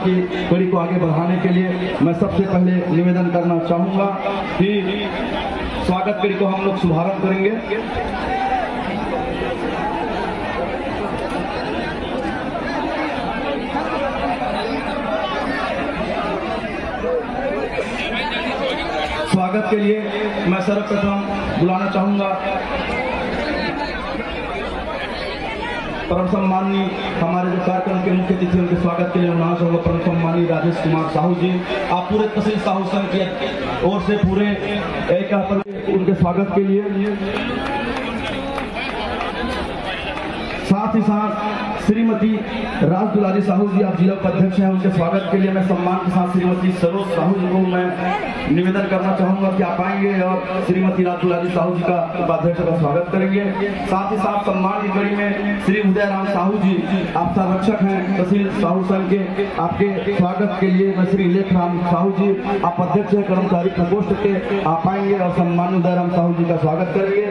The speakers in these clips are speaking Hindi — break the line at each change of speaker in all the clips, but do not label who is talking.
की कड़ी को आगे बढ़ाने के लिए मैं सबसे पहले निवेदन करना चाहूंगा कि स्वागत कड़ी को हम लोग शुभारंभ करेंगे। स्वागत के लिए मैं सर्वप्रथम बुलाना चाहूंगा परम सम्माननीय हमारे जो कार्यक्रम के मुख्य अतिथि उनके स्वागत के लिए बुलाना चाहूंगा परम सम्माननीय राजेश कुमार साहू जी। आप पूरे तहसील साहू संघ की ओर से पूरे एक उनके स्वागत के लिए, साथ ही साथ श्रीमती राज दुलारी साहू जी, आप जिला उपाध्यक्ष हैं, उनके स्वागत के लिए मैं सम्मान के साथ श्रीमती सरोज साहू जी को मैं निवेदन करना चाहूंगा कि आप आएंगे और श्रीमती राज दुलारी साहू जी का उपाध्यक्ष का स्वागत करेंगे। साथ ही साथ सम्मान की कड़ी में श्री उदय राम साहू जी, आप संरक्षक हैं तहसील साहू संघ के, आपके स्वागत के लिए मैं श्री लेख राम साहू जी, आप अध्यक्ष है कर्मचारी प्रकोष्ठ के, आप आएंगे और सम्मान उदय राम साहू जी का स्वागत करेंगे।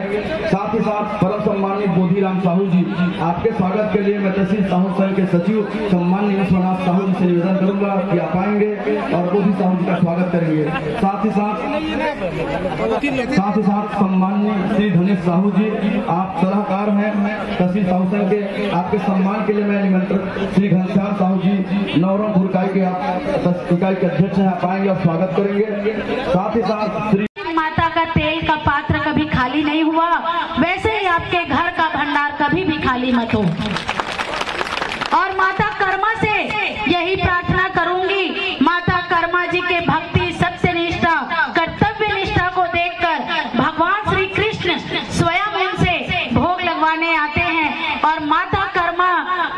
साथ ही साथ परम सम्मानित बोधी राम साहू जी, आपके स्वागत के लिए मैं तहसील साहू संघ के सचिव सम्माननीय विश्वनाथ साहू जी से निवेदन करूंगा कि आप आएंगे और बोधी साहू जी का स्वागत करेंगे। साथ ही साथ सम्माननीय श्री धनेश साहू जी, आप सलाहकार हैं तहसील साहू संघ के, आपके सम्मान के लिए मैं निमंत्रित श्री घनश्याम साहू जी नवरंग इकाई के, आप इकाई के अध्यक्ष हैं, आप आएंगे और स्वागत करेंगे। साथ ही साथ श्री
माता का तेल का पात्र कभी खाली नहीं हुआ, वैसे ही आपके घर का भंडार कभी भी खाली मत हो। और माता कर्मा से यही प्रार्थना करूंगी, माता कर्मा जी के भक्ति, सत्य निष्ठा, कर्तव्य निष्ठा को देखकर भगवान श्री कृष्ण स्वयं उनसे भोग लगवाने आते हैं। और माता कर्मा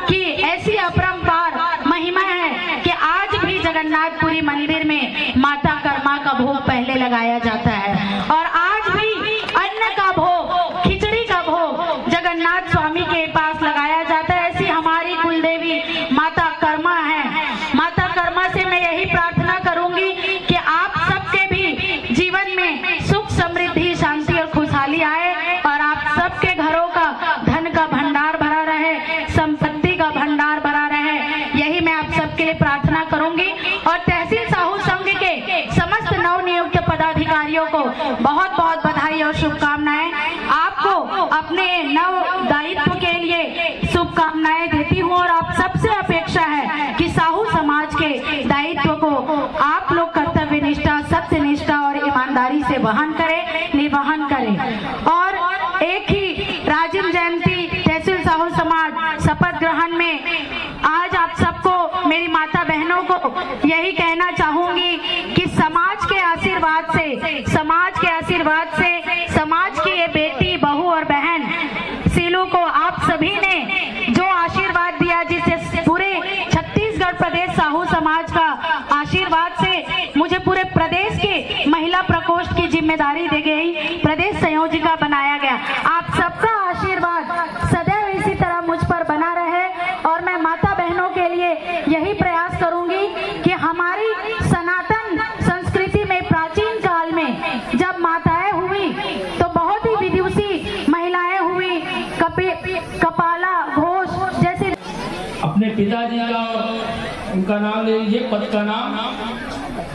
की ऐसी अपरंपार महिमा है कि आज भी जगन्नाथपुरी मंदिर में माता कर्मा का भोग पहले लगाया जाता है और आज भी अन्न का भोग, खिचड़ी का भोग जगन्नाथ स्वामी के पास लगाया जाता है। ऐसी हमारी कुलदेवी माता कर्मा है। माता कर्मा से मैं यही प्रार्थना करूंगी कि आप सबके भी जीवन में सुख, समृद्धि, शांति और खुशहाली आए और आप सबके घरों का धन का भंडार भरा रहे, संपत्ति का भंडार भरा रहे, यही मैं आप सबके लिए प्रार्थना करूंगी। और तहसील साहू संघ के समस्त नवनियुक्त पदाधिकारियों को बहुत बहुत बधाई और शुभकामनाएं। आपको अपने नव दायित्व के लिए शुभकामनाएं देती हूं और आप सबसे अपेक्षा है कि साहू समाज के दायित्व को आप लोग कर्तव्य निष्ठा, सत्य निष्ठा और ईमानदारी से वहन करें, निर्वहन करें। और वाहन में आज आप सबको, मेरी माता बहनों को यही कहना चाहूंगी कि समाज के आशीर्वाद से, समाज की ये बेटी, बहू और बहन सीलू को आप सभी ने जो आशीर्वाद दिया, जिसे पूरे छत्तीसगढ़ प्रदेश साहू समाज का आशीर्वाद से मुझे पूरे प्रदेश के महिला प्रकोष्ठ की जिम्मेदारी दी गई, प्रदेश संयोजिका बनाया गया। आप सबका आशीर्वाद सदैव इसी तरह मुझ पर बना रहे और मैं माता बहनों के लिए यही प्रयास करूंगी कि हमारी सनातन संस्कृति में प्राचीन काल में जब माताएं हुई तो बहुत ही विदुषी महिलाएं हुई, कपाला, घोष जैसे।
अपने पिताजी का, उनका नाम ले लीजिए, पद का नाम।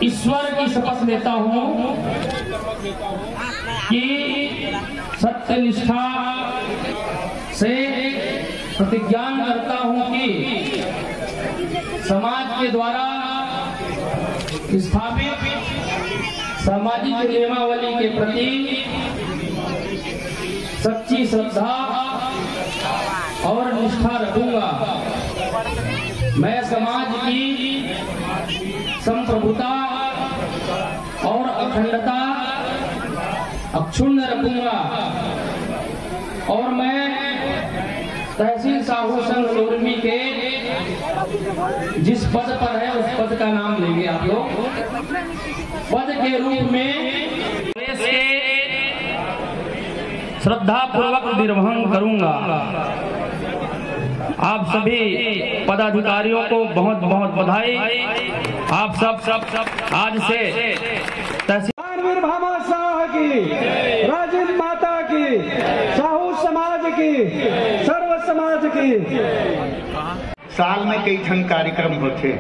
ईश्वर की शपथ लेता हूँ कि सत्य निष्ठा से प्रतिज्ञा करता हूँ कि समाज के द्वारा स्थापित सामाजिक नियमावली के प्रति सच्ची श्रद्धा और निष्ठा रखूंगा। मैं समाज की संप्रभुता और अखंडता अक्षुण्ण रखूंगा और मैं तहसील साहू संघ लोरमी के जिस पद पर है उस पद का नाम लेंगे आप लोग। पद के रूप में देश के श्रद्धा पूर्वक निर्वहन करूंगा। आप सभी पदाधिकारियों को बहुत बहुत बधाई। आप सब आज से
वीर भामा शाह की, राजिन माता की, साहू समाज की, सर्व समाज की।
साल में कई ठन कार्यक्रम होते,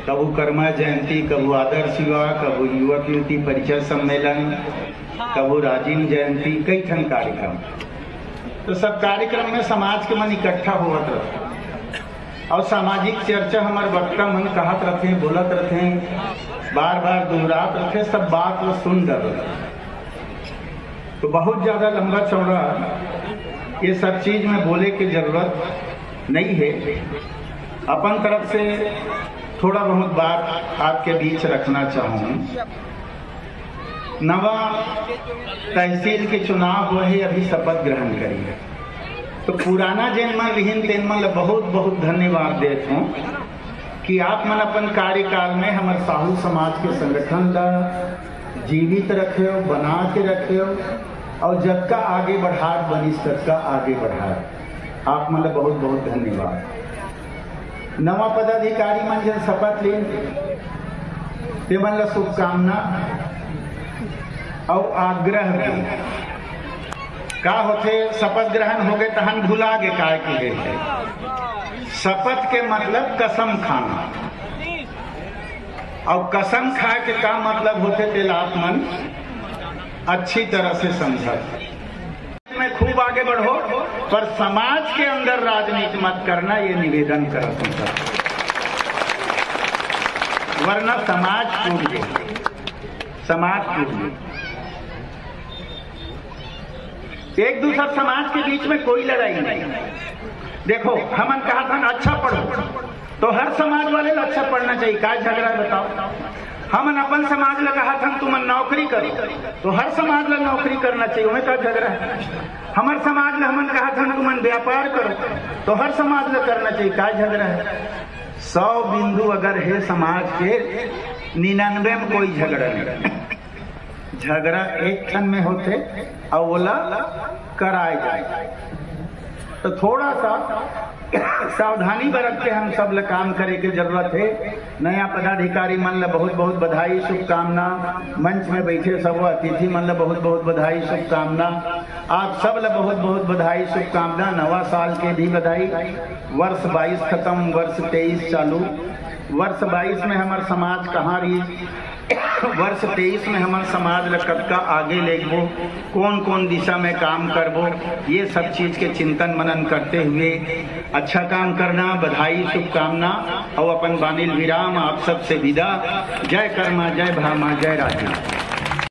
कबू कर्मा जयंती, कबू आदर्श विवाह, कबू युवक युवती परिचय सम्मेलन, कबू राजीव जयंती, कई ठन कार्यक्रम। तो सब कार्यक्रम में समाज के मन इकट्ठा होत रहते और सामाजिक चर्चा हमारे वक्ता मन कहत रहते, बोलत रहते, बार बार दोहरात रहते, सब बात वो सुन रहे। तो बहुत ज्यादा लंबा चौड़ा ये सब चीज में बोले की जरूरत नहीं है। अपन तरफ से थोड़ा बहुत बात आपके बीच रखना चाहूँ। नवा तहसील के चुनाव हुए, अभी शपथ ग्रहण करी है। तो पुराना जैन मन विहीन तेन मन बहुत बहुत धन्यवाद देता हूँ कि आप मन अपन कार्यकाल में हमारे साहू समाज के संगठन का जीवित रखे हो, बना के रखे हो और जब का आगे बढ़ा बनी तब का आगे बढ़ा। आप मन बहुत बहुत धन्यवाद। नवा पदाधिकारी मन जन शपथ ली ते मन ला शुभकामना और आग्रह भी का होते। शपथ ग्रहण हो गए तहन भुला गे काय के गए। शपथ के मतलब कसम खाना और कसम खाए के का मतलब होते तेल आप मन अच्छी तरह से समझ में खूब आगे बढ़ो, पर समाज के अंदर राजनीति मत करना, ये निवेदन करता हूं, वरना समाज टूट गया, समाज टूट गया। एक दूसरा समाज के बीच में कोई लड़ाई नहीं। देखो हमन कहा था अच्छा पढ़ो, तो हर समाज वाले को अच्छा पढ़ना चाहिए। क्या झगड़ा बताओ। हमन अपन समाज में कहा था तुमन नौकरी करो, तो हर समाज में नौकरी करना चाहिए, उन्हें क्या झगड़ा है। हमारे समाज में हमन कहा था तुमन व्यापार करो, तो हर समाज में करना चाहिए, क्या झगड़ा है। 100 बिंदु अगर है समाज के, 99 में कोई झगड़ा नहीं। झगड़ा एक क्षण में होते और बोला कराए जाए। तो थोड़ा सा सावधानी बरत के हम सब ले काम करे के जरूरत है। नया पदाधिकारी मन ला बहुत बहुत बधाई, शुभकामना। मंच में बैठे सब अतिथि मन ला बहुत बहुत बधाई, शुभकामना। आप सब ला बहुत बहुत बधाई, शुभकामना। नवा साल के भी बधाई। वर्ष 22 खत्म, वर्ष 23 चालू। वर्ष 22 में हमारे समाज कहाँ रही, वर्ष 23 में हमारे समाज ल कतका आगे लेगबो, कौन कौन दिशा में काम करबो, ये सब चीज के चिंतन मनन करते हुए अच्छा काम करना। बधाई, शुभकामना। और अपन बानिल विराम आप सबसे विदा। जय कर्मा, जय भामा, जय राजा।